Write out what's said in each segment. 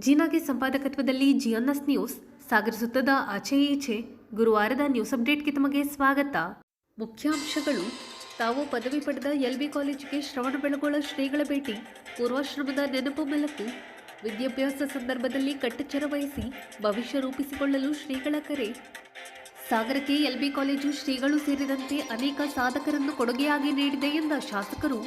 ಜೀನಾಗೆ ಸಂಪಾದಕತ್ವದಲ್ಲಿ ಜಿಎನ್ಎಸ್ news ಸಾಗರಿಸುತ್ತದ ಆಚೆ ಈಚೆ ಗುರುವಾರದ news ಅಪ್ಡೇಟ್ಗೆ ತಮಗೆ ಸ್ವಾಗತ. ಮುಖ್ಯಾಂಶಗಳು: ತಾವು ಪದವಿ ಪಡೆದ ಎಲ್ಬಿ ಕಾಲೇಜಿಗೆ ಶ್ರವಣಬೆಳಗೊಳ ಶ್ರೀಗಳ ಭೇಟಿ, ಪೂರ್ವಾಶ್ರಮದ ನೆನಪು ಮೆಲುಕು, ವಿದ್ಯಾಭ್ಯಾಸ ಸಂದರ್ಭದಲ್ಲಿ ಕಟ್ಟೆಚ್ಚರ ವಹಿಸಿ ಭವಿಷ್ಯ ರೂಪಿಸಿಕೊಳ್ಳಲು ಶ್ರೀಗಳ ಕರೆ. ಸಾಗರಕ್ಕೆ ಎಲ್ಬಿ ಕಾಲೇಜು ಶ್ರೀಗಳು ಸೇರಿದಂತೆ ಅನೇಕ ಸಾಧಕರನ್ನು ಕೊಡುಗೆಯಾಗಿ ನೀಡಿದೆ ಎಂದ ಶಾಸಕರು.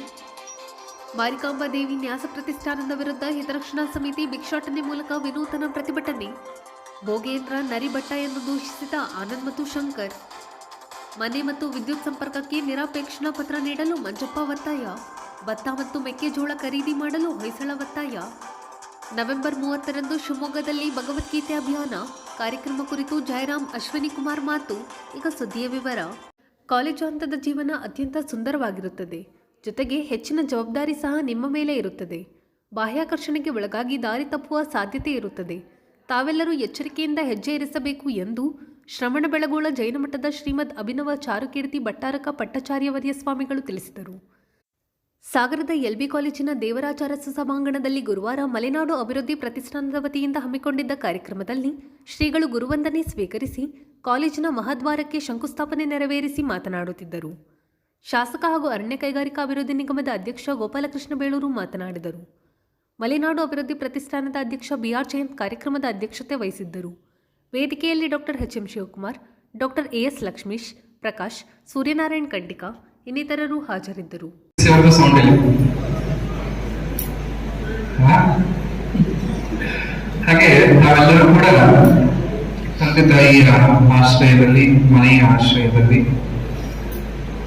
ಮಾರಿಕಾಂಬಾ ದೇವಿ ನ್ಯಾಸ ಪ್ರತಿಷ್ಠಾನದ ವಿರುದ್ಧ ಹಿತರಕ್ಷಣಾ ಸಮಿತಿ ಭಿಕ್ಷಾಟನೆ ಮೂಲಕ ವಿನೂತನ ಪ್ರತಿಭಟನೆ. ಭೋಗೇಂದ್ರ ನರಿಭಟ್ಟ ಎಂದು ದೂಷಿಸಿದ ಆನಂದ್ ಮತ್ತು ಶಂಕರ್. ಮನೆ ಮತ್ತು ವಿದ್ಯುತ್ ಸಂಪರ್ಕಕ್ಕೆ ನಿರಾಪೇಕ್ಷಣಾ ಪತ್ರ ನೀಡಲು ಮಂಜಪ್ಪ ಒತ್ತಾಯ. ಭತ್ತ ಮತ್ತು ಮೆಕ್ಕೆಜೋಳ ಖರೀದಿ ಮಾಡಲು ಹೊಯ್ಸಳ ಒತ್ತಾಯ. ನವೆಂಬರ್ 30ರಂದು ಶಿವಮೊಗ್ಗದಲ್ಲಿ ಭಗವದ್ಗೀತೆ ಅಭಿಯಾನ ಕಾರ್ಯಕ್ರಮ ಕುರಿತು ಜಯರಾಮ್ ಅಶ್ವಿನಿ ಕುಮಾರ್ ಮಾತು. ಈಗ ಸುದ್ದಿಯ ವಿವರ. ಕಾಲೇಜು ಹಂತದ ಜೀವನ ಅತ್ಯಂತ ಸುಂದರವಾಗಿರುತ್ತದೆ. ಜೊತೆಗೆ ಹೆಚ್ಚಿನ ಜವಾಬ್ದಾರಿ ಸಹ ನಿಮ್ಮ ಮೇಲೆ ಇರುತ್ತದೆ. ಬಾಹ್ಯಾಕರ್ಷಣೆಗೆ ಒಳಗಾಗಿ ದಾರಿ ತಪ್ಪುವ ಸಾಧ್ಯತೆ ಇರುತ್ತದೆ. ತಾವೆಲ್ಲರೂ ಎಚ್ಚರಿಕೆಯಿಂದ ಹೆಜ್ಜೆ ಇರಿಸಬೇಕು ಎಂದು ಶ್ರವಣಬೆಳಗೊಳ ಜೈನ ಮಠದ ಶ್ರೀಮದ್ ಅಭಿನವ ಚಾರುಕೀರ್ತಿ ಭಟ್ಟಾರಕ ಪಟ್ಟಾಚಾರ್ಯವರ್ಯ ಸ್ವಾಮಿಗಳು ತಿಳಿಸಿದರು. ಸಾಗರದ ಎಲ್ಬಿ ಕಾಲೇಜಿನ ದೇವರಾಚಾರ್ಯ ಸಭಾಂಗಣದಲ್ಲಿ ಗುರುವಾರ ಮಲೆನಾಡು ಅಭಿವೃದ್ಧಿ ಪ್ರತಿಷ್ಠಾನದ ವತಿಯಿಂದ ಹಮ್ಮಿಕೊಂಡಿದ್ದ ಕಾರ್ಯಕ್ರಮದಲ್ಲಿ ಶ್ರೀಗಳು ಗುರುವಂದನೆ ಸ್ವೀಕರಿಸಿ ಕಾಲೇಜಿನ ಮಹಾದ್ವಾರಕ್ಕೆ ಶಂಕುಸ್ಥಾಪನೆ ನೆರವೇರಿಸಿ ಮಾತನಾಡುತ್ತಿದ್ದರು. ಶಾಸಕ ಹಾಗೂ ಅರಣ್ಯ ಕೈಗಾರಿಕಾ ಅಭಿವೃದ್ಧಿ ನಿಗಮದ ಅಧ್ಯಕ್ಷ ಗೋಪಾಲಕೃಷ್ಣ ಬೇಳೂರು ಮಾತನಾಡಿದರು. ಮಲೆನಾಡು ಅಭಿವೃದ್ಧಿ ಪ್ರತಿಷ್ಠಾನದ ಅಧ್ಯಕ್ಷ ಬಿಆರ್ ಜಯಂತ್ ಕಾರ್ಯಕ್ರಮದ ಅಧ್ಯಕ್ಷತೆ ವಹಿಸಿದ್ದರು. ವೇದಿಕೆಯಲ್ಲಿ doctor H M Shivakumar, doctor A S Lakshmish, Prakash, Suryanarayan ಕಂಡಿಕ ಇನ್ನಿತರರು ಹಾಜರಿದ್ದರು. ಹಾಗೆ ನಾವೆಲ್ಲರೂ ಕೂಡ ತಂದೆ ತಾಯಿಯ ಆಶ್ರಯದಲ್ಲಿ, ಮನೆಯ ಆಶ್ರಯದಲ್ಲಿ,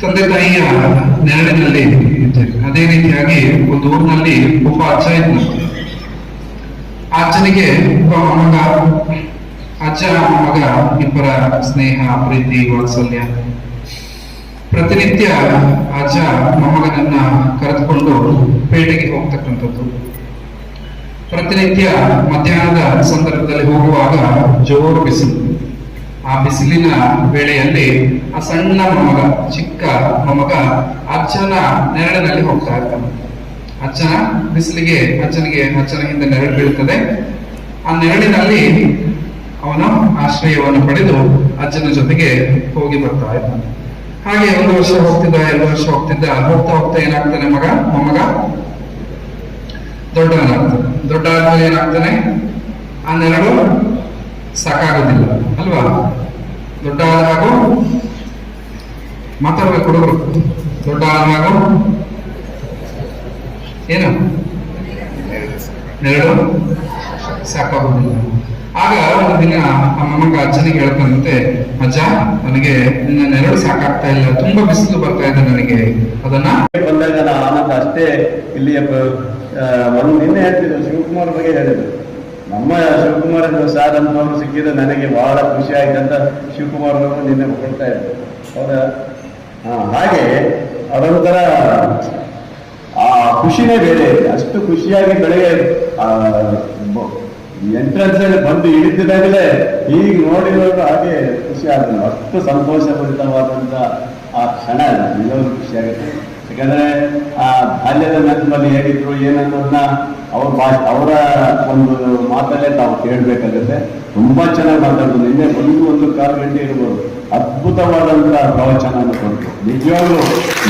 ತಂದೆ ತಾಯಿಯ ನೆರಳಿನಲ್ಲಿ ಇದ್ದೇವೆ. ಅದೇ ರೀತಿಯಾಗಿ ಒಂದು ಊರಿನಲ್ಲಿ ಒಬ್ಬ ಅಜ್ಜ ಇದ್ದ. ಅಜ್ಜನಿಗೆ ಒಬ್ಬ ಮಗ, ಅಜ್ಜ ಮಗ ಇಬ್ಬರ ಸ್ನೇಹ, ಪ್ರೀತಿ, ವಾತ್ಸಲ್ಯ. ಪ್ರತಿನಿತ್ಯ ಅಜ್ಜ ಮೊಮ್ಮಗನನ್ನ ಕರೆದುಕೊಂಡು ಪೇಟೆಗೆ ಹೋಗ್ತಕ್ಕಂಥದ್ದು. ಪ್ರತಿನಿತ್ಯ ಮಧ್ಯಾಹ್ನದ ಸಂದರ್ಭದಲ್ಲಿ ಹೋಗುವಾಗ ಜೋರು ಬಿಸಿಲು. ಆ ಬಿಸಿಲಿನ ವೇಳೆಯಲ್ಲಿ ಆ ಸಣ್ಣ ಮೊಮ್ಮಗ, ಚಿಕ್ಕ ಮೊಮ್ಮಗ ಅಜ್ಜನ ನೆರಳಿನಲ್ಲಿ ಹೋಗ್ತಾ ಇರ್ತಾನೆ. ಅಜ್ಜನ ಬಿಸಿಲಿಗೆ ಅಜ್ಜನ ಹಿಂದೆ ನೆರಳು ಬೀಳ್ತದೆ. ಆ ನೆರಳಿನಲ್ಲಿ ಅವನು ಆಶ್ರಯವನ್ನು ಪಡೆದು ಅಜ್ಜನ ಜೊತೆಗೆ ಹೋಗಿ ಬರ್ತಾ ಇದ್ದಾನೆ. ಹಾಗೆ 1 ವರ್ಷ ಹೋಗ್ತಿದ್ದ, 2 ವರ್ಷ ಹೋಗ್ತಿದ್ದ. ಹೋಗ್ತಾ ಏನಾಗ್ತಾನೆ ಮೊಮ್ಮಗ ದೊಡ್ಡವನಾಗ್ತಾನೆ. ದೊಡ್ಡ ಆದ್ಮೇಲೆ ಏನಾಗ್ತಾನೆ, ಆ ನೆರಳು ಸಾಕಾಗೋದಿಲ್ಲ ಅಲ್ವಾ? ದೊಡ್ಡ ಆದಾಗ ಮಾತಾಡ್ಬೇಕು ಹುಡುಗರು. ದೊಡ್ಡ ಆದಾಗ ಏನು, ನೆರಳು ಸಾಕಾಗೋದಿಲ್ಲ. ಆಗ ಒಂದು ದಿನ ಆ ಮೊಮ್ಮಗ ಅಜ್ಜನಿಗೆ ಹೇಳ್ತಾನಂತೆ, ಅಜ್ಜ, ನನಗೆ ನಿನ್ನ ನೆರಳು ಸಾಕಾಗ್ತಾ ಇಲ್ಲ, ತುಂಬಾ ಬಿಸಿಲು ಬರ್ತಾ ಇದೆ ನನಗೆ. ಅದನ್ನ ಬಂದಾಗ ಆನಂದ ಅಷ್ಟೇ. ಇಲ್ಲಿ ನಿನ್ನೆ ಹೇಳ್ತಿದ್ರು, ಶಿವಕುಮಾರ್ ಬಗ್ಗೆ ಹೇಳಿದ್ರು. ನಮ್ಮ ಶಿವಕುಮಾರ್ ಸಾರ್ ಅಂತವ್ರು ಸಿಕ್ಕಿದ್ರೆ ನನಗೆ ಬಹಳ ಖುಷಿ ಆಯ್ತು ಅಂತ ಶಿವಕುಮಾರ್ ಅವರು ನಿನ್ನೆ ಕೊಡ್ತಾ ಇದ್ರು. ಹೌದಾ? ಹಾಗೆ ಅದೊಂಥರ ಆ ಖುಷಿನೇ ಬೇರೆ. ಅಷ್ಟು ಖುಷಿಯಾಗಿ ಬೆಳಗ್ಗೆ ಎಂಟ್ರೆನ್ಸ್ ಅಲ್ಲಿ ಬಂದು ಇಳಿತಿದಾಗಲೇ ಈಗ ನೋಡಿರೋದು ಹಾಗೆ ಖುಷಿ ಆಗುತ್ತೆ. ಅಷ್ಟು ಸಂತೋಷಪೂರಿತವಾದಂತ ಆ ಕ್ಷಣ ನಿಜವಾಗ್ಲೂ ಖುಷಿ ಆಗುತ್ತೆ. ಯಾಕಂದ್ರೆ ಆ ಬಾಲ್ಯದ ನೆನಪಲ್ಲಿ ಹೇಗಿದ್ರು ಏನನ್ನೋದನ್ನ ಅವರ ಒಂದು ಮಾತಲ್ಲೇ ತಾವು ಕೇಳಬೇಕಾಗುತ್ತೆ. ತುಂಬಾ ಚೆನ್ನಾಗಿ ಮಾತಾಡೋದು. ನಿನ್ನೆ ಒಂದು ಕಾಲು ಗಂಟೆ ಇರ್ಬೋದು, ಅದ್ಭುತವಾದಂತಹ ಪ್ರವಚನ ಕೊಟ್ಟು ನಿಜವಾಗ್ಲೂ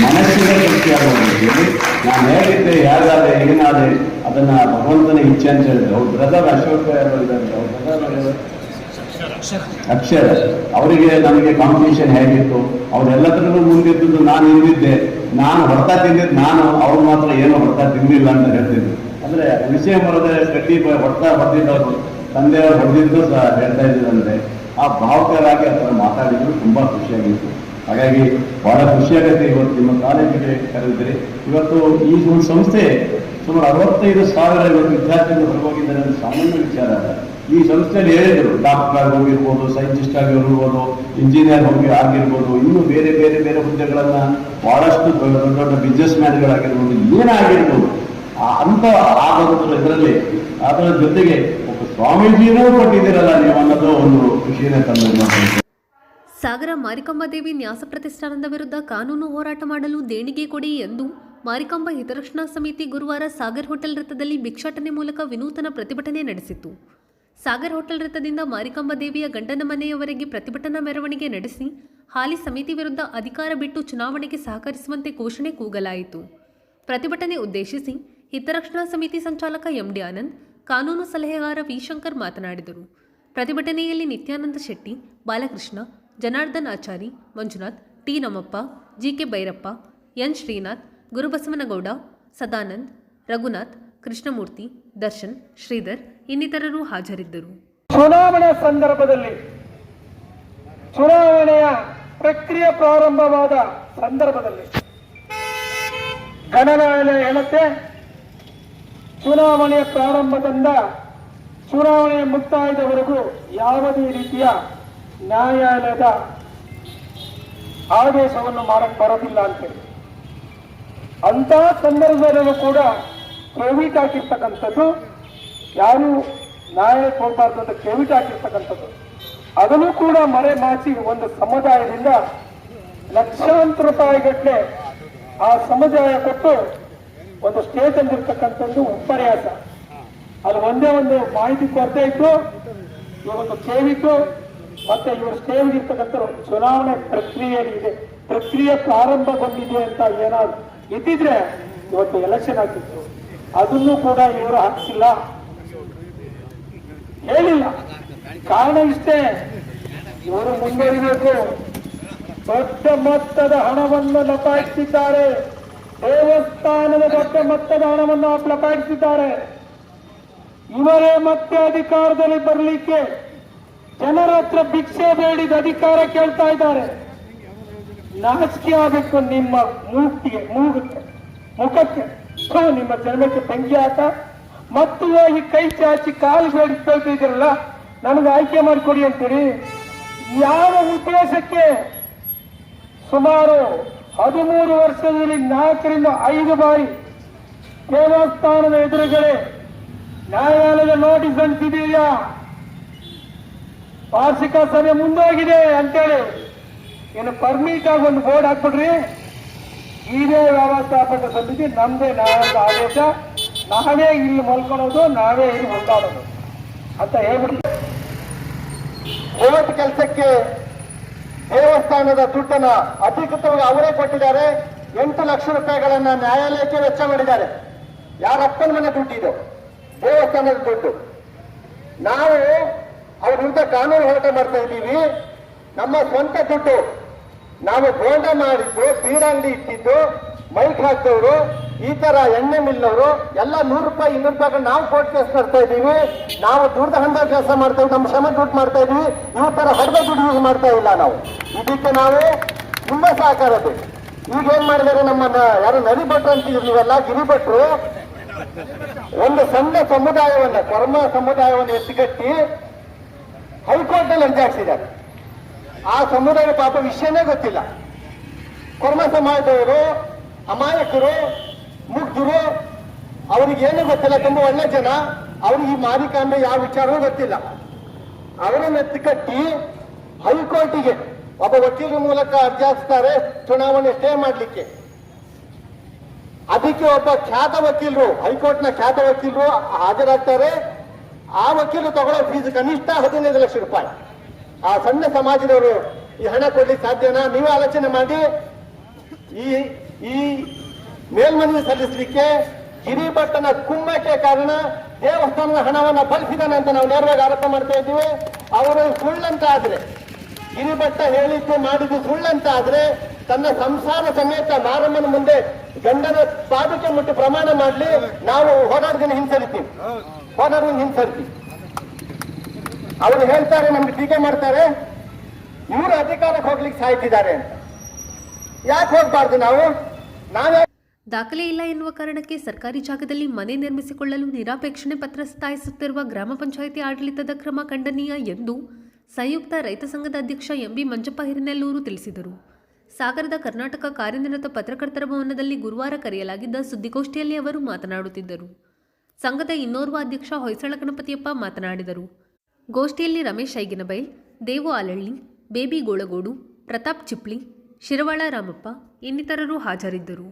ಮನಸ್ಸಿಗೆ ತೃಪ್ತಿಯಾಗುವುದು. ನಾನು ಹೇಗಿದ್ದೆ, ಯಾರಾದೆ, ಏನಾದೆ, ಅದನ್ನ ಭಗವಂತನ ಇಚ್ಛೆ ಅಂತ ಹೇಳಿದ್ರು. ಅವ್ರ ಬ್ರದರ್ ಅಶೋಕ್ ಇದ್ದಾರೆ, ಅವ್ರ ಬ್ರದರ್ ಅಕ್ಷರ. ಅವರಿಗೆ ನನಗೆ ಕಾಂಪಿಟೇಷನ್ ಹೇಗಿತ್ತು, ಅವ್ರೆಲ್ಲದ್ರೂ ಮುಂದಿದ್ದು ನಾನು ಹಿಂದಿದ್ದೆ. ನಾನು ಹೊರತಾ ತಿಂದಿದ್ದು ಅವ್ರು ಮಾತ್ರ ಏನೋ ಹೊರತಾ ತಿಂದಿಲ್ಲ ಅಂತ ಹೇಳ್ತಿದ್ರು. ಅಂದ್ರೆ ವಿಷಯ ಬರೋದೇ ಗಟ್ಟಿ ಹೊರತಾ ಹೊಡೆದಿದ್ದವರು, ತಂದೆಯವರು ಹೊಡೆದಿದ್ದು ಸಹ ಹೇಳ್ತಾ ಇದ್ದಂತೆ. ಆ ಭಾವುಕರಾಗಿ ಆ ಥರ ಮಾತಾಡಿದ್ರು. ತುಂಬಾ ಖುಷಿಯಾಗಿತ್ತು. ಹಾಗಾಗಿ ಬಹಳ ಖುಷಿಯಾಗುತ್ತೆ. ಇವತ್ತು ನಿಮ್ಮ ಕಾಲೇಜಿಗೆ ಕರೆದಿದ್ರಿ. ಇವತ್ತು ಈ ಒಂದು ಸಂಸ್ಥೆ ಸುಮಾರು 65,000 ಇವತ್ತು ವಿದ್ಯಾರ್ಥಿಗಳು ಹೊರಗೋಗಿದ್ದಾರೆ ಅಂತ ಸಾಮಾನ್ಯ ವಿಚಾರ ಅಲ್ಲ. ಈ ಸಂಸ್ಥೆಯಲ್ಲಿ ಹೇಳಿದ್ರು, ಡಾಕ್ಟರ್ ಆಗಿ ಹೋಗಿರ್ಬೋದು, ಸೈಂಟಿಸ್ಟ್ ಆಗಿರ್ಬೋದು, ಇಂಜಿನಿಯರ್ ಆಗಿರ್ಬೋದು, ಇನ್ನು ಬೇರೆ ಬೇರೆ ಬೇರೆ ಹುದ್ದೆಗಳನ್ನ ಬಹಳಷ್ಟು ದೊಡ್ಡ ದೊಡ್ಡ ಬಿಸ್ನೆಸ್ ಮ್ಯಾನ್ಗಳಾಗಿರ್ಬೋದು, ಏನಾಗಿರ್ಬೋದು ಅಂತ ಆಗೋದ್ರ ಇದರಲ್ಲಿ. ಅದರ ಜೊತೆಗೆ ಒಬ್ಬ ಸ್ವಾಮೀಜಿನೂ ಕೊಟ್ಟಿದ್ದೀರಲ್ಲ ನೀವು ಅನ್ನೋದು ಒಂದು ಖುಷಿನೇ ತಂದು. ಸಾಗರ ಮಾರಿಕಾಂಬಾದೇವಿ ನ್ಯಾಸ ಪ್ರತಿಷ್ಠಾನದ ವಿರುದ್ಧ ಕಾನೂನು ಹೋರಾಟ ಮಾಡಲು ದೇಣಿಗೆ ಕೊಡಿ ಎಂದು ಮಾರಿಕಾಂಬಾ ಹಿತರಕ್ಷಣಾ ಸಮಿತಿ ಗುರುವಾರ ಸಾಗರ್ ಹೋಟೆಲ್ ವೃತ್ತದಲ್ಲಿ ಭಿಕ್ಷಾಟನೆ ಮೂಲಕ ವಿನೂತನ ಪ್ರತಿಭಟನೆ ನಡೆಸಿತು. ಸಾಗರ್ ಹೋಟೆಲ್ ವೃತ್ತದಿಂದ ಮಾರಿಕಾಂಬಾ ದೇವಿಯ ಗಂಡನ ಮನೆಯವರೆಗೆ ಪ್ರತಿಭಟನಾ ಮೆರವಣಿಗೆ ನಡೆಸಿ ಹಾಲಿ ಸಮಿತಿ ವಿರುದ್ಧ ಅಧಿಕಾರ ಬಿಟ್ಟು ಚುನಾವಣೆಗೆ ಸಹಕರಿಸುವಂತೆ ಘೋಷಣೆ ಕೂಗಲಾಯಿತು. ಪ್ರತಿಭಟನೆ ಉದ್ದೇಶಿಸಿ ಹಿತರಕ್ಷಣಾ ಸಮಿತಿ ಸಂಚಾಲಕ ಎಂಡಿ ಆನಂದ್, ಕಾನೂನು ಸಲಹೆಗಾರ ವಿ ಶಂಕರ್ ಮಾತನಾಡಿದರು. ಪ್ರತಿಭಟನೆಯಲ್ಲಿ ನಿತ್ಯಾನಂದ ಶೆಟ್ಟಿ, ಬಾಲಕೃಷ್ಣ, ಜನಾರ್ದನ್ ಆಚಾರಿ, ಮಂಜುನಾಥ್, ಟಿ ನಮ್ಮಪ್ಪ, ಜಿಕೆ ಭೈರಪ್ಪ, ಎನ್ ಶ್ರೀನಾಥ್, ಗುರುಬಸವನಗೌಡ, ಸದಾನಂದ್, ರಘುನಾಥ್, ಕೃಷ್ಣಮೂರ್ತಿ, ದರ್ಶನ್, ಶ್ರೀಧರ್ ಇನ್ನಿತರರು ಹಾಜರಿದ್ದರು. ಚುನಾವಣೆ ಸಂದರ್ಭದಲ್ಲಿ ಚುನಾವಣೆಯ ಪ್ರಕ್ರಿಯೆ ಪ್ರಾರಂಭವಾದ ಸಂದರ್ಭದಲ್ಲಿ ಗಣನಾಯಕ ಹೇಳುತ್ತೆ, ಚುನಾವಣೆಯ ಪ್ರಾರಂಭದಿಂದ ಚುನಾವಣೆಯ ಮುಕ್ತಾಯದವರೆಗೂ ಯಾವುದೇ ರೀತಿಯ ನ್ಯಾಯಾಲಯದ ಆದೇಶವನ್ನು ಮಾಡಕ್ಕೆ ಬರೋದಿಲ್ಲ ಅಂತೇಳಿ ಅಂತ ಸಂದರ್ಭದಲ್ಲೂ ಕೂಡ ಕೇವಿಟ್ ಹಾಕಿರ್ತಕ್ಕಂಥದ್ದು, ಯಾರು ನ್ಯಾಯಾಲಯಕ್ಕೆ ಹೋಗಬಾರ್ದು ಅಂತ ಕೇವಿಟ್ ಹಾಕಿರ್ತಕ್ಕಂಥದ್ದು, ಅದನ್ನು ಕೂಡ ಮರೆಮಾಚಿ ಒಂದು ಸಮುದಾಯದಿಂದ ಲಕ್ಷಾಂತರ ರೂಪಾಯಿಗಟ್ಟಲೆ ಆ ಸಮುದಾಯ ಕೊಟ್ಟು ಒಂದು ಸ್ಟೇಜ್ ಅಂದಿರ್ತಕ್ಕಂಥದ್ದು ಉಪನ್ಯಾಸ. ಅಲ್ಲಿ ಒಂದೇ ಒಂದು ಮಾಹಿತಿ ಕೊರತೆ ಇತ್ತು, ಇವತ್ತು ಕೇವಿಟ್ಟು ಮತ್ತೆ ಇವರು ಸ್ಟೇಜ್ ಇರ್ತಕ್ಕಂಥ ಚುನಾವಣೆ ಪ್ರಕ್ರಿಯೆ ಪ್ರಾರಂಭಗೊಂಡಿದೆ ಅಂತ ಏನಾದ್ರು ಇದ್ದಿದ್ರೆ ಇವತ್ತು ಎಲೆಕ್ಷನ್ ಆಗ್ತಿತ್ತು. ಅದನ್ನು ಕೂಡ ಇವರು ಹಾಕಿಸಿಲ್ಲ, ಹೇಳಿಲ್ಲ. ಕಾರಣ ಇಷ್ಟೇ, ಇವರು ಮುಂದುವರಿಬೇಕು. ದೊಡ್ಡ ಮೊತ್ತದ ಹಣವನ್ನು ಲಪಾಯಿಸಿದ್ದಾರೆ, ದೇವಸ್ಥಾನದ ದೊಡ್ಡ ಮೊತ್ತದ ಹಣವನ್ನು ಲಪಾಯಿಸಿದ್ದಾರೆ. ಇವರೇ ಮತ್ತೆ ಅಧಿಕಾರದಲ್ಲಿ ಬರಲಿಕ್ಕೆ ಜನರ ಹತ್ರ ಭಿಕ್ಷೆ ಬೇಡಿದ ಅಧಿಕಾರ ಕೇಳ್ತಾ ಇದ್ದಾರೆ. ನಾಚಿಕೆ ಆಗಬೇಕು ನಿಮ್ಮ ಮುಖಕ್ಕೆ, ನಿಮ್ಮ ಜನ್ಮಕ್ಕೆ ಬೆಂಕಿ ಹಾಕ. ಮತ್ತು ಹೋಗಿ ಕೈ ಚಾಚಿ ಕಾಲು ಬೇಡಿ ಕೇಳ್ತಿದ್ದೀರಲ್ಲ, ನನಗೆ ಆಯ್ಕೆ ಮಾಡಿಕೊಡಿ ಅಂತೀರಿ. ಯಾವ ಉದ್ದೇಶಕ್ಕೆ? ಸುಮಾರು 13 ವರ್ಷದಲ್ಲಿ 4 ರಿಂದ 5 ಬಾರಿ ದೇವಸ್ಥಾನದ ಎದುರುಗಡೆ ನ್ಯಾಯಾಲಯದ ನೋಟಿಸ್ ಅಂತಿದೆಯಾ, ವಾರ್ಷಿಕ ಸಭೆ ಮುಂದೋಗಿದೆ ಅಂತೇಳಿ ಇನ್ನು ಪರ್ಮಿಟ್ ಆಗಿ ಒಂದು ಬೋರ್ಡ್ ಹಾಕ್ಬಿಡ್ರಿ, ಇದೇ ವ್ಯವಸ್ಥಾಪಕ ಸಮಿತಿ, ನಮ್ದೇ ನ್ಯಾಯಾಲಯದ ಆದೇಶ, ನಾವೇ ಇಲ್ಲಿ ಮಲ್ಕೊಳ್ಳೋದು, ನಾವೇ ಇಲ್ಲಿ ಹೊಂದಾಡೋದು ಅಂತ ಹೇಳ್ಬಿಡಿ. ಕೋರ್ಟ್ ಕೆಲಸಕ್ಕೆ ದೇವಸ್ಥಾನದ ದುಡ್ಡನ್ನ ಅಧಿಕೃತವಾಗಿ ಅವರೇ ಕೊಟ್ಟಿದ್ದಾರೆ. 8 ಲಕ್ಷ ರೂಪಾಯಿಗಳನ್ನ ನ್ಯಾಯಾಲಯಕ್ಕೆ ವೆಚ್ಚ ಮಾಡಿದ್ದಾರೆ. ಯಾರಪ್ಪನ ಮನೆ ದುಡ್ಡಿದು, ದೇವಸ್ಥಾನದ ದುಡ್ಡು. ನಾವು ಅವ್ರ ವಿರುದ್ಧ ಕಾನೂನು ಹೋರಾಟ ಮಾಡ್ತಾ ಇದ್ದೀವಿ. ನಮ್ಮ ಸ್ವಂತ ದುಡ್ಡು, ನಾವು ಬೋಂಡ ಮಾಡಿದ್ದು, ಬೀಡಂಗಡಿ ಇಟ್ಟಿದ್ದು, ಮೈಕ್ ಹಾಕ್ತವ್ರು, ಈ ತರ ಎಣ್ಣೆ ಮಿಲ್ಲವರು ಎಲ್ಲ 100 ರೂಪಾಯಿ 200 ರೂಪಾಯಿ ನಾವು ಕೋರ್ಟ್ ಕೇಸ್ ಮಾಡ್ತಾ ಇದ್ದೀವಿ. ನಾವು ದುಡ್ಡು ಹಂಡ ಕೆಲಸ ಮಾಡ್ತಾ ಇದ್ದೀವಿ, ನಮ್ಮ ಶ್ರಮ ದುಡ್ಡು ಮಾಡ್ತಾ ಇದ್ವಿ. ಇವ್ರ ತರ ಹಡದ ದುಡ್ಡು ಯೂಸ್ ಮಾಡ್ತಾ ಇಲ್ಲ ನಾವು. ಇದಕ್ಕೆ ನಾವು ತುಂಬಾ ಸಹಕಾರ ಬೇಕು. ಈಗ ಏನ್ ಮಾಡಿದಾರೆ, ನಮ್ಮನ್ನ ಯಾರು ನದಿ ಭಟ್ರು ಅಂತಿದ್ರು ನೀವೆಲ್ಲ, ಗಿರಿಭಟ್ರು ಒಂದು ಸಣ್ಣ ಸಮುದಾಯವನ್ನ, ಕೊರ್ಮ ಸಮುದಾಯವನ್ನು ಎತ್ತಿಗಟ್ಟಿ ಹೈಕೋರ್ಟ್ ನಲ್ಲಿ ಅರ್ಜಿ ಹಾಕ್ಸಿದ್ದಾರೆ. ಆ ಸಮುದಾಯ ಪಾಪ ವಿಷಯನೇ ಗೊತ್ತಿಲ್ಲ. ಕೊರ್ಮ ಸಮಾಜದವರು ಅಮಾಯಕರು, ಮುಗ್ಧರು, ಅವ್ರಿಗೇನು ಗೊತ್ತಿಲ್ಲ. ತುಂಬಾ ಒಳ್ಳೆ ಜನ, ಅವ್ರಿಗೆ ಈ ಮಾರಿಕಾಂಬೆ ಯಾವ ವಿಚಾರವೂ ಗೊತ್ತಿಲ್ಲ. ಅವರನ್ನು ಎತ್ತಿಕಟ್ಟಿ ಹೈಕೋರ್ಟಿಗೆ ಒಬ್ಬ ವಕೀಲರ ಮೂಲಕ ಅರ್ಜಿ ಹಾಕ್ತಾರೆ ಚುನಾವಣೆ ಸ್ಟೇ ಮಾಡಲಿಕ್ಕೆ. ಅದಕ್ಕೆ ಒಬ್ಬ ಖ್ಯಾತ ವಕೀಲರು, ಹೈಕೋರ್ಟ್ನ ಖ್ಯಾತ ವಕೀಲರು ಹಾಜರಾಗ್ತಾರೆ. ಆ ವಕೀಲರು ತಗೊಳ್ಳೋ ಫೀಸ್ ಕನಿಷ್ಠ 15 ಲಕ್ಷ ರೂಪಾಯಿ. ಆ ಸಣ್ಣ ಸಮಾಜದವರು ಈ ಹಣ ಕೊಡ್ಲಿಕ್ಕೆ ಸಾಧ್ಯನಾ? ನೀವೇ ಆಲೋಚನೆ ಮಾಡಿ. ಈ ಮೇಲ್ಮನವಿ ಸಲ್ಲಿಸಲಿಕ್ಕೆ ಗಿರಿಭಟ್ಟನ ಕುಂಭಕ್ಕೆ ಕಾರಣ ದೇವಸ್ಥಾನದ ಹಣವನ್ನ ಬಳಸಿದಾನೆ ಅಂತ ನಾವು ನೇರವಾಗಿ ಆರೋಪ ಮಾಡ್ತಾ ಇದ್ದೀವಿ. ಅವರು ಸುಳ್ಳಂತ ಆದ್ರೆ, ಗಿರಿಭಟ್ಟ ಹೇಳಿದ್ದು ಮಾಡಿದ್ದು ಸುಳ್ಳಂತ ಆದ್ರೆ, ತನ್ನ ಸಂಸಾರ ಸಮೇತ ಮಾರಮ್ಮನ ಮುಂದೆ ಗಂಡನ ಪಾದಕ್ಕೆ ಮುಟ್ಟಿ ಪ್ರಮಾಣ ಮಾಡಲಿ, ನಾವು ಹೋರಾಟದಿಂದ ಹಿಂಸರಿತೀವಿ. ಅವರು ಹೇಳ್ತಾರೆ, ನಮ್ಗೆ ಟೀಕೆ ಮಾಡ್ತಾರೆ, ಇವರು ಅಧಿಕಾರಕ್ಕೆ ಹೋಗ್ಲಿಕ್ಕೆ ಸಾಯ್ತಿದ್ದಾರೆ ಅಂತ. ಯಾಕೆ ಹೋಗ್ಬಾರ್ದು ನಾವೇ? ದಾಖಲೆ ಇಲ್ಲ ಎನ್ನುವ ಕಾರಣಕ್ಕೆ ಸರ್ಕಾರಿ ಜಾಗದಲ್ಲಿ ಮನೆ ನಿರ್ಮಿಸಿಕೊಳ್ಳಲು ನಿರಾಪೇಕ್ಷಣೆ ಪತ್ರ ಸತಾಯಿಸುತ್ತಿರುವ ಗ್ರಾಮ ಪಂಚಾಯಿತಿ ಆಡಳಿತದ ಕ್ರಮ ಖಂಡನೀಯ ಎಂದು ಸಂಯುಕ್ತ ರೈತ ಸಂಘದ ಅಧ್ಯಕ್ಷ ಎಂಬಿ ಮಂಜಪ್ಪ ಹಿರನೆಲ್ಲೂರು ತಿಳಿಸಿದರು. ಸಾಗರದ ಕರ್ನಾಟಕ ಕಾರ್ಯನಿರತ ಪತ್ರಕರ್ತರ ಭವನದಲ್ಲಿ ಗುರುವಾರ ಕರೆಯಲಾಗಿದ್ದ ಸುದ್ದಿಗೋಷ್ಠಿಯಲ್ಲಿ ಅವರು ಮಾತನಾಡುತ್ತಿದ್ದರು. ಸಂಘದ ಇನ್ನೋರ್ವ ಅಧ್ಯಕ್ಷ ಹೊಯ್ಸಳ ಗಣಪತಿಯಪ್ಪ ಮಾತನಾಡಿದರು. ಗೋಷ್ಠಿಯಲ್ಲಿ ರಮೇಶ್ ಐಗಿನಬೈಲ್, ದೇವು ಆಲಳ್ಳಿ, ಬೇಬಿ ಗೋಳಗೋಡು, ಪ್ರತಾಪ್ ಚಿಪ್ಲಿ, ಶಿರವಾಳ ರಾಮಪ್ಪ ಇನ್ನಿತರರು ಹಾಜರಿದ್ದರು.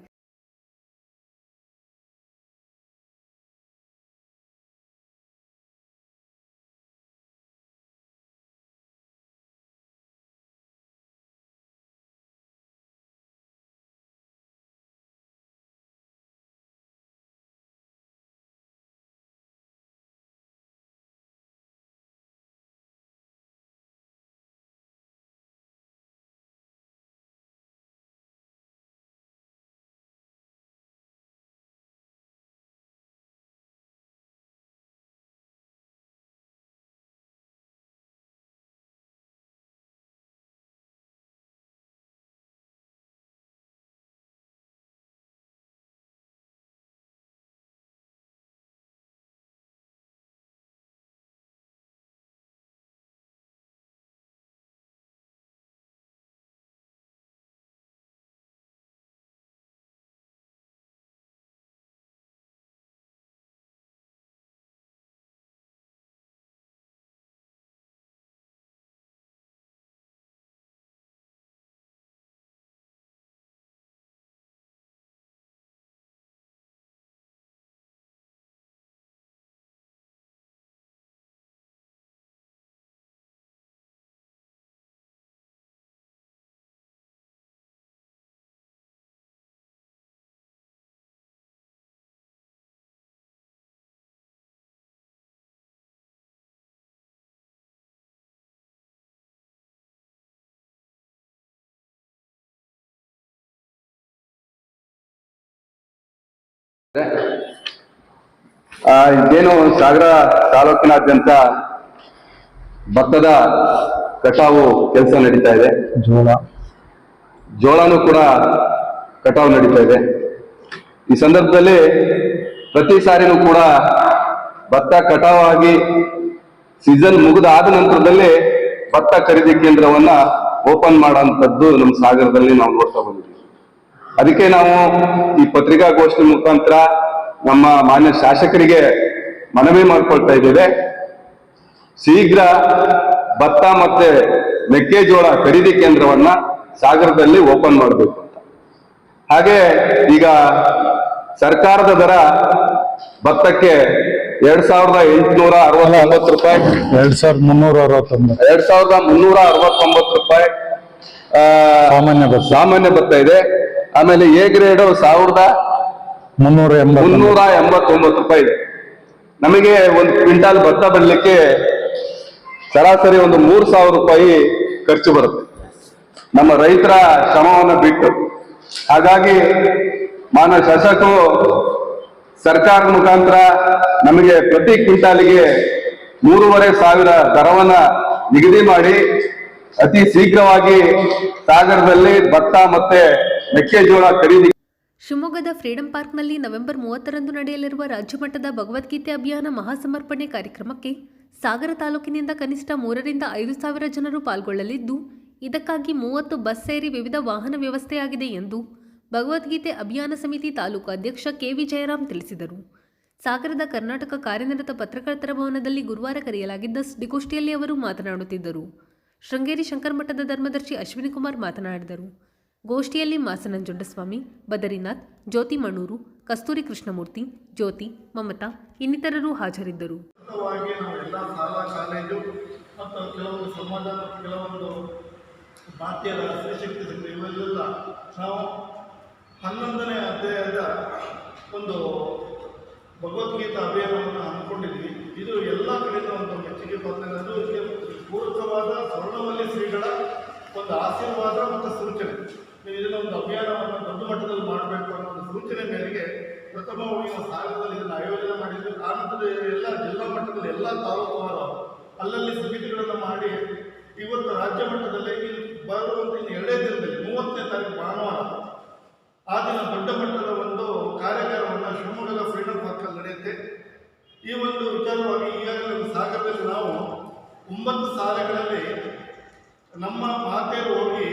ಇದೇನು ಸಾಗರ ತಾಲೂಕಿನಾದ್ಯಂತ ಭತ್ತದ ಕಟಾವು ಕೆಲಸ ನಡೀತಾ ಇದೆ. ಜೋಳನೂ ಕೂಡ ಕಟಾವು ನಡೀತಾ ಇದೆ. ಈ ಸಂದರ್ಭದಲ್ಲಿ ಪ್ರತಿ ಸಾರಿನೂ ಕೂಡ ಭತ್ತ ಕಟಾವಾಗಿ ಸೀಸನ್ ಮುಗಿದಾದ ನಂತರದಲ್ಲಿ ಭತ್ತ ಖರೀದಿ ಕೇಂದ್ರವನ್ನ ಓಪನ್ ಮಾಡೋಂಥದ್ದು ನಮ್ಮ ಸಾಗರದಲ್ಲಿ ನಾವು ನೋಡ್ತಾ ಬಂದಿದ್ದೀವಿ. ಅದಕ್ಕೆ ನಾವು ಈ ಪತ್ರಿಕಾಗೋಷ್ಠಿ ಮುಖಾಂತರ ನಮ್ಮ ಮಾನ್ಯ ಶಾಸಕರಿಗೆ ಮನವಿ ಮಾಡ್ಕೊಳ್ತಾ ಇದ್ದೇವೆ, ಶೀಘ್ರ ಭತ್ತ ಮತ್ತೆ ಮೆಕ್ಕೆಜೋಳ ಖರೀದಿ ಕೇಂದ್ರವನ್ನ ಸಾಗರದಲ್ಲಿ ಓಪನ್ ಮಾಡಬೇಕು ಅಂತ. ಹಾಗೆ ಈಗ ಸರ್ಕಾರದ ದರ ಭತ್ತಕ್ಕೆ 2,869 ರೂಪಾಯಿ, 2,369 ರೂಪಾಯಿ ಸಾಮಾನ್ಯ ಭತ್ತ ಇದೆ. ಆಮೇಲೆ ಎ ಗ್ರೇಡ್ 1,389 ರೂಪಾಯಿ ಇದೆ. ನಮಗೆ ಒಂದು ಕ್ವಿಂಟಾಲ್ ಭತ್ತ ಬೆಳಲಿಕ್ಕೆ ಸರಾಸರಿ ಒಂದು 3,000 ರೂಪಾಯಿ ಖರ್ಚು ಬರುತ್ತೆ ನಮ್ಮ ರೈತರ ಶ್ರಮವನ್ನು ಬಿಟ್ಟು. ಹಾಗಾಗಿ ಮಾನ್ಯ ಶಾಸಕರು ಸರ್ಕಾರದ ಮುಖಾಂತರ ನಮಗೆ ಪ್ರತಿ ಕ್ವಿಂಟಾಲಿಗೆ 3,500 ದರವನ್ನ ನಿಗದಿ ಮಾಡಿ ಅತಿ ಶೀಘ್ರವಾಗಿ ಸಾಗರದಲ್ಲಿ ಭತ್ತ ಮತ್ತೆ ಮೆಕ್ಕೆಜೋಳ ಖರೀದಿ. ಶಿವಮೊಗ್ಗದ ಫ್ರೀಡಂ ಪಾರ್ಕ್ನಲ್ಲಿ ನವೆಂಬರ್ 30ರಂದು ನಡೆಯಲಿರುವ ರಾಜ್ಯಮಟ್ಟದ ಭಗವದ್ಗೀತೆ ಅಭಿಯಾನ ಮಹಾಸಮರ್ಪಣೆ ಕಾರ್ಯಕ್ರಮಕ್ಕೆ ಸಾಗರ ತಾಲೂಕಿನಿಂದ ಕನಿಷ್ಠ 3,000 ರಿಂದ 5,000 ಜನರು ಪಾಲ್ಗೊಳ್ಳಲಿದ್ದು, ಇದಕ್ಕಾಗಿ 30 ಬಸ್ ಸೇರಿ ವಿವಿಧ ವಾಹನ ವ್ಯವಸ್ಥೆಯಾಗಿದೆ ಎಂದು ಭಗವದ್ಗೀತೆ ಅಭಿಯಾನ ಸಮಿತಿ ತಾಲೂಕು ಅಧ್ಯಕ್ಷ ಕೆವಿ ಜಯರಾಮ್ ತಿಳಿಸಿದರು. ಸಾಗರದ ಕರ್ನಾಟಕ ಕಾರ್ಯನಿರತ ಪತ್ರಕರ್ತರ ಭವನದಲ್ಲಿ ಗುರುವಾರ ಕರೆಯಲಾಗಿದ್ದ ಸುದ್ದಿಗೋಷ್ಠಿಯಲ್ಲಿ ಅವರು ಮಾತನಾಡುತ್ತಿದ್ದರು. ಶೃಂಗೇರಿ ಶಂಕರಮಠದ ಧರ್ಮದರ್ಶಿ ಅಶ್ವಿನಿಕುಮಾರ್ ಮಾತನಾಡಿದರು. ಗೋಷ್ಠಿಯಲ್ಲಿ ಮಾಸನಂಜುಂಡಸ್ವಾಮಿ, ಬದರಿನಾಥ್, ಜ್ಯೋತಿ ಮಣ್ಣೂರು, ಕಸ್ತೂರಿ ಕೃಷ್ಣಮೂರ್ತಿ, ಜ್ಯೋತಿ, ಮಮತಾ ಇನ್ನಿತರರು ಹಾಜರಿದ್ದರು. ನಾವೆಲ್ಲ ಶಾಲಾ ಕಾಲೇಜು ಮತ್ತು ಕೆಲವೊಂದು ಸಮಾಜ ಮತ್ತು ಕೆಲವೊಂದು ಭಾರತೀಯ ಸ್ತ್ರೀಶಕ್ತಿ ಸಂಘ ಇವೆಲ್ಲ ನಾವು 11ನೇ ಅಧ್ಯಾಯದ ಒಂದು ಭಗವದ್ಗೀತಾ ಅಭಿಯಾನವನ್ನು ಹಮ್ಮಿಕೊಂಡಿದ್ವಿ. ಇದು ಎಲ್ಲ ಕಡೆಯಿಂದ ಒಂದು ಮೆಚ್ಚುಗೆ ಪಾತ್ರ. ಅದು ಪೂರಕವಾದ ಸ್ವರ್ಣವಲ್ಲಿ ಶ್ರೀಗಳ ಒಂದು ಆಶೀರ್ವಾದ ಮತ್ತು ಸೂಚನೆ. ಇದನ್ನ ಒಂದು ಅಭಿಯಾನವನ್ನು ದೊಡ್ಡ ಮಟ್ಟದಲ್ಲಿ ಮಾಡಬೇಕು ಅನ್ನೋ ಒಂದು ಸೂಚನೆ ಮೇರೆಗೆ ಪ್ರಥಮವಾಗಿ ನಾವು ಸಾಗರದಲ್ಲಿ ಇದನ್ನು ಆಯೋಜನೆ ಮಾಡಿದ್ವಿ. ಆನಂತರ ಎಲ್ಲ ಜಿಲ್ಲಾ ಮಟ್ಟದಲ್ಲಿ ಎಲ್ಲ ತಾಲೂಕುವಾರು ಅಲ್ಲಲ್ಲಿ ಸಮಿತಿಗಳನ್ನು ಮಾಡಿ ಇವತ್ತು ರಾಜ್ಯ ಮಟ್ಟದಲ್ಲಿ ಬರುವಂಥ 2 ದಿನದಲ್ಲಿ 30ನೇ ತಾರೀಕು ಭಾನುವಾರ ಆ ದಿನ ದೊಡ್ಡ ಮಟ್ಟದ ಒಂದು ಕಾರ್ಯಾಗಾರವನ್ನು ಶಿವಮೊಗ್ಗದ ಫ್ರೀಡಂ ಪಾರ್ಕಲ್ಲಿ ನಡೆಯುತ್ತೆ. ಈ ಒಂದು ವಿಚಾರವಾಗಿ ಈಗಾಗಲೇ ಸಾಗರದಲ್ಲಿ ನಾವು 9 ಶಾಲೆಗಳಲ್ಲಿ ನಮ್ಮ ಮಾತೆಯರು ಹೋಗಿ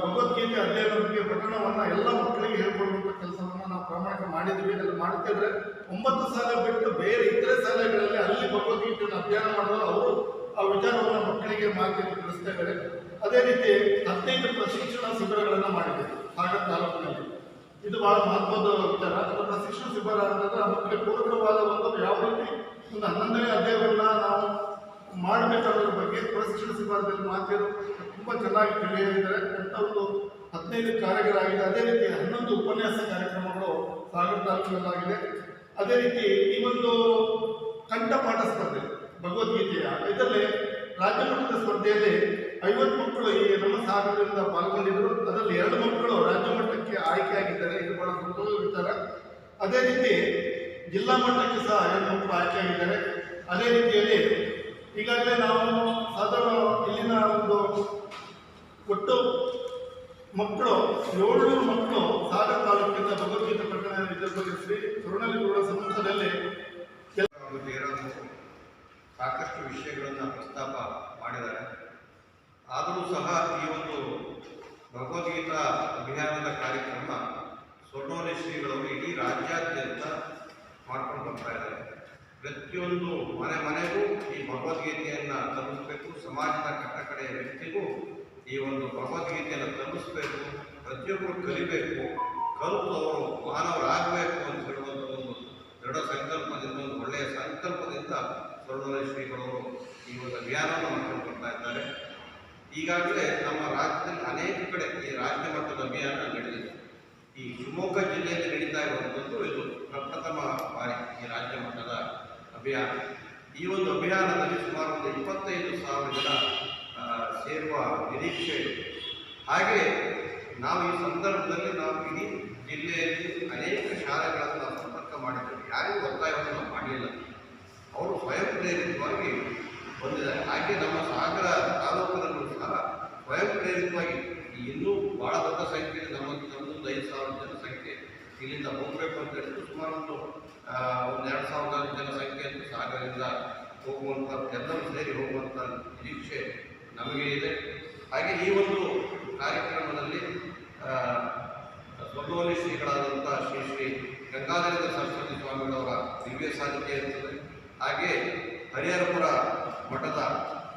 ಭಗವದ್ಗೀತೆ ಅಧ್ಯಯನದ ಬಗ್ಗೆ ಪಠಣವನ್ನು ಎಲ್ಲ ಮಕ್ಕಳಿಗೆ ಹೇಳ್ಕೊಡುವಂಥ ಕೆಲಸವನ್ನು ನಾವು ಪ್ರಾಮಾಣಿಕ ಮಾಡಿದ್ವಿ. ಅದನ್ನು ಮಾಡ್ತಿದ್ರೆ 9 ಶಾಲೆ ಬಿಟ್ಟು ಬೇರೆ ಇತರೆ ಶಾಲೆಗಳಲ್ಲಿ ಅಲ್ಲಿ ಭಗವದ್ಗೀತೆಯನ್ನು ಅಧ್ಯಯನ ಮಾಡಿದ್ರು ಅವರು ಆ ವಿಚಾರವನ್ನು ಮಕ್ಕಳಿಗೆ ಮಾತಿಗೆ ತಿಳಿಸ್ತಾ ಇದ್ದಾರೆ. ಅದೇ ರೀತಿ 15 ಪ್ರಶಿಕ್ಷಣ ಶಿಬಿರಗಳನ್ನು ಮಾಡಿದೆ ಸಾಗರ ತಾಲೂಕಿನಲ್ಲಿ. ಇದು ಬಹಳ ಮಹತ್ವದ ವಿಚಾರ. ಅದು ಪ್ರಶಿಕ್ಷಣ ಶಿಬಿರ ಅಂತಂದ್ರೆ ಅದಕ್ಕೆ ಪೂರಕವಾದ ಒಂದು ಯಾವ ರೀತಿ ಒಂದು 11ನೇ ಅಧ್ಯಾಯವನ್ನು ನಾವು ಮಾಡಬೇಕಾದ್ರ ಬಗ್ಗೆ ಪ್ರಶಿಕ್ಷಣ ಶಿಬಿರದಲ್ಲಿ ಮಾತಿರು ತುಂಬ ಚೆನ್ನಾಗಿ ತಿಳಿಯಲಿದ್ದಾರೆ ಅಂತ ಒಂದು 15 ಕಾರ್ಯಗಳಾಗಿದೆ. ಅದೇ ರೀತಿ 11 ಉಪನ್ಯಾಸ ಕಾರ್ಯಕ್ರಮಗಳು ಸಾಗರ ತಾಲೂಕಿನಲ್ಲಾಗಿದೆ. ಅದೇ ರೀತಿ ಈ ಒಂದು ಕಂಠಪಾಠ ಸ್ಪರ್ಧೆ ಭಗವದ್ಗೀತೆಯ ಇದರಲ್ಲಿ ರಾಜ್ಯ ಮಟ್ಟದ ಸ್ಪರ್ಧೆಯಲ್ಲಿ 50 ಮಕ್ಕಳು ಈ ನಮ್ಮ ಸಾಗರದಿಂದ ಪಾಲ್ಗೊಂಡಿದ್ದರು. ಅದರಲ್ಲಿ 2 ಮಕ್ಕಳು ರಾಜ್ಯ ಮಟ್ಟಕ್ಕೆ ಆಯ್ಕೆಯಾಗಿದ್ದಾರೆ. ಇದು ಬಹಳ ಸಂತೋಷದ ವಿಚಾರ. ಅದೇ ರೀತಿ ಜಿಲ್ಲಾ ಮಟ್ಟಕ್ಕೆ ಸಹ 2 ಮಕ್ಕಳು ಆಯ್ಕೆಯಾಗಿದ್ದಾರೆ. ಅದೇ ರೀತಿಯಲ್ಲಿ ಈಗಾಗಲೇ ನಾವು ಸಾಧಾರಣ ಇಲ್ಲಿನ ಒಂದು ಒಟ್ಟು ಮಕ್ಕಳು 700 ಮಕ್ಕಳು ಸಾಗರ ತಾಲೂಕಿಂದ ಭಗವದ್ಗೀತೆ ಪ್ರಕರಣ ಇದರ ಬಗ್ಗೆ ಶ್ರೀ ಸುವರ್ಣಲಿಂಗೇಗೌಡ ಸಂಸ್ಥೆಯಲ್ಲಿ ಸಾಕಷ್ಟು ವಿಷಯಗಳನ್ನು ಪ್ರಸ್ತಾಪ ಮಾಡಿದ್ದಾರೆ. ಆದರೂ ಸಹ ಈ ಒಂದು ಭಗವದ್ಗೀತಾ ಅಭಿಯಾನದ ಕಾರ್ಯಕ್ರಮ ಸ್ವರ್ಣೋಲಿ ಶ್ರೀಗಳವರು ಇಡೀ ರಾಜ್ಯಾದ್ಯಂತ ಮಾಡ್ಕೊಂಡು ಬರ್ತಾ ಇದ್ದಾರೆ. ಪ್ರತಿಯೊಂದು ಮನೆಗೂ ಈ ಭಗವದ್ಗೀತೆಯನ್ನು ತಲುಪಿಸಬೇಕು. ಸಮಾಜದ ಕಟ್ಟಕಡೆಯ ವ್ಯಕ್ತಿಗೂ ಈ ಒಂದು ಭಗವದ್ಗೀತೆಯನ್ನು ತಲುಪಿಸಬೇಕು. ಪ್ರತಿಯೊಬ್ಬರು ಕಲಿಬೇಕು, ಕಲಿತು ಅವರು ಮಾನವರಾಗಬೇಕು ಅಂತ ಹೇಳುವಂಥ ಒಂದು ದೃಢ ಸಂಕಲ್ಪದಿಂದ, ಒಂದು ಒಳ್ಳೆಯ ಸಂಕಲ್ಪದಿಂದ ಸ್ವರ್ಣೋಲಿ ಶ್ರೀಗಳವರು ಈ ಒಂದು ಅಭಿಯಾನವನ್ನು ಮಾಡ್ಕೊಂಡು ಬರ್ತಾ ಇದ್ದಾರೆ. ಈಗಾಗಲೇ ನಮ್ಮ ರಾಜ್ಯದಲ್ಲಿ ಅನೇಕ ಕಡೆ ಈ ರಾಜ್ಯ ಮಟ್ಟದ ಅಭಿಯಾನ ನಡೆದಿದೆ. ಈ ಶಿವಮೊಗ್ಗ ಜಿಲ್ಲೆಯಲ್ಲಿ ನಡೀತಾ ಇರುವಂಥದ್ದು ಇದು ಪ್ರಪ್ರಥಮ ಬಾರಿ ಈ ರಾಜ್ಯ ಮಟ್ಟದ ಅಭಿಯಾನ. ಈ ಒಂದು ಅಭಿಯಾನದಲ್ಲಿ ಸುಮಾರು ಒಂದು 25,000 ಜನ ಸೇರುವ ನಿರೀಕ್ಷೆ ಇದೆ. ಹಾಗೆ ನಾವು ಈ ಸಂದರ್ಭದಲ್ಲಿ ನಾವು ಇಡೀ ಜಿಲ್ಲೆಯಲ್ಲಿ ಅನೇಕ ಶಾಲೆಗಳನ್ನು ನಾವು ಸಂಪರ್ಕ ಮಾಡಿದ್ದೇವೆ. ಯಾರಿಗೂ ಒತ್ತಾಯವನ್ನು ನಾವು ಮಾಡಲಿಲ್ಲ, ಅವರು ಸ್ವಯಂ ಪ್ರೇರಿತವಾಗಿ ಬಂದಿದ್ದಾರೆ. ಹಾಗೆ ನಮ್ಮ ಸಾಗರ ತಾಲೂಕಿನಲ್ಲೂ ಸಹ ಸ್ವಯಂ ಪ್ರೇರಿತವಾಗಿ ಇನ್ನೂ ಭಾಳ ದೊಡ್ಡ ಸಂಖ್ಯೆಯಲ್ಲಿ ನಮ್ಮೊಂದು 5,000 ಜನ ಸಂಖ್ಯೆ ಇಲ್ಲಿಂದ ಹೋಗಬೇಕು ಅಂತ ಹೇಳಿದ್ರು. ಸುಮಾರು ಒಂದು 2,000 ಜನ ಸಂಖ್ಯೆ ಅಂತ ಸಾಗರದಿಂದ ಹೋಗುವಂಥ ಎಲ್ಲರೂ ಸೇರಿ ಹೋಗುವಂಥ ನಿರೀಕ್ಷೆ ನಮಗೆ ಇದೆ. ಹಾಗೆ ಈ ಒಂದು ಕಾರ್ಯಕ್ರಮದಲ್ಲಿ ಸ್ವರ್ಣೋಲಿ ಶ್ರೀಗಳಾದಂಥ ಶ್ರೀ ಗಂಗಾಧರೇಂದ್ರ ಸರಸ್ವತಿ ಸ್ವಾಮಿಗಳವರ ದಿವ್ಯ ಸಾನ್ನಿಧ್ಯ ಇರುತ್ತದೆ. ಹಾಗೆ ಹರಿಹರಪುರ ಮಠದ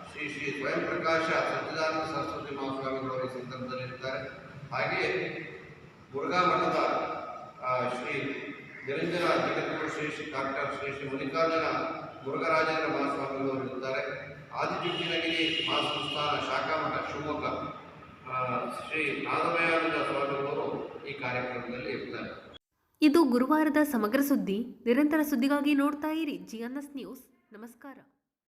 ಶ್ರೀ ಸ್ವಯಂ ಪ್ರಕಾಶ ಸಚ್ಚಿದಾನಂದ ಸರಸ್ವತಿ ಮಹಾಸ್ವಾಮಿಗಳವರು ಈ ಸಂದರ್ಭದಲ್ಲಿ ಇರ್ತಾರೆ. ಹಾಗೆಯೇ ಮುರುಘಾ ಮಠದ ಶ್ರೀ ನಿರಂಜನ ಜಗದ್ಗುರು ಶ್ರೀ ಡಾಕ್ಟರ್ ಶ್ರೀ ಮಲ್ಲಿಕಾರ್ಜುನ ಮುರುಘರಾಜೇಂದ್ರ ಮಹಾಸ್ವಾಮಿಗಳವರು ಇರುತ್ತಾರೆ. ಆದಿಚುಂಚನಗಿರಿ ಮಹಾಸಂಸ್ಥಾನ ಶಾಖಾಮಠ ಶಿವಮೊಗ್ಗ ಶ್ರೀ ನಾದಮಯಾನಂದ ಸ್ವಾಮಿಗಳವರು ಈ ಕಾರ್ಯಕ್ರಮದಲ್ಲಿ ಇರ್ತಾರೆ. ಇದು ಗುರುವಾರದ ಸಮಗ್ರ ಸುದ್ದಿ. ನಿರಂತರ ಸುದ್ದಿಗಾಗಿ ನೋಡ್ತಾ ಇರಿ GNS ನ್ಯೂಸ್. ನಮಸ್ಕಾರ.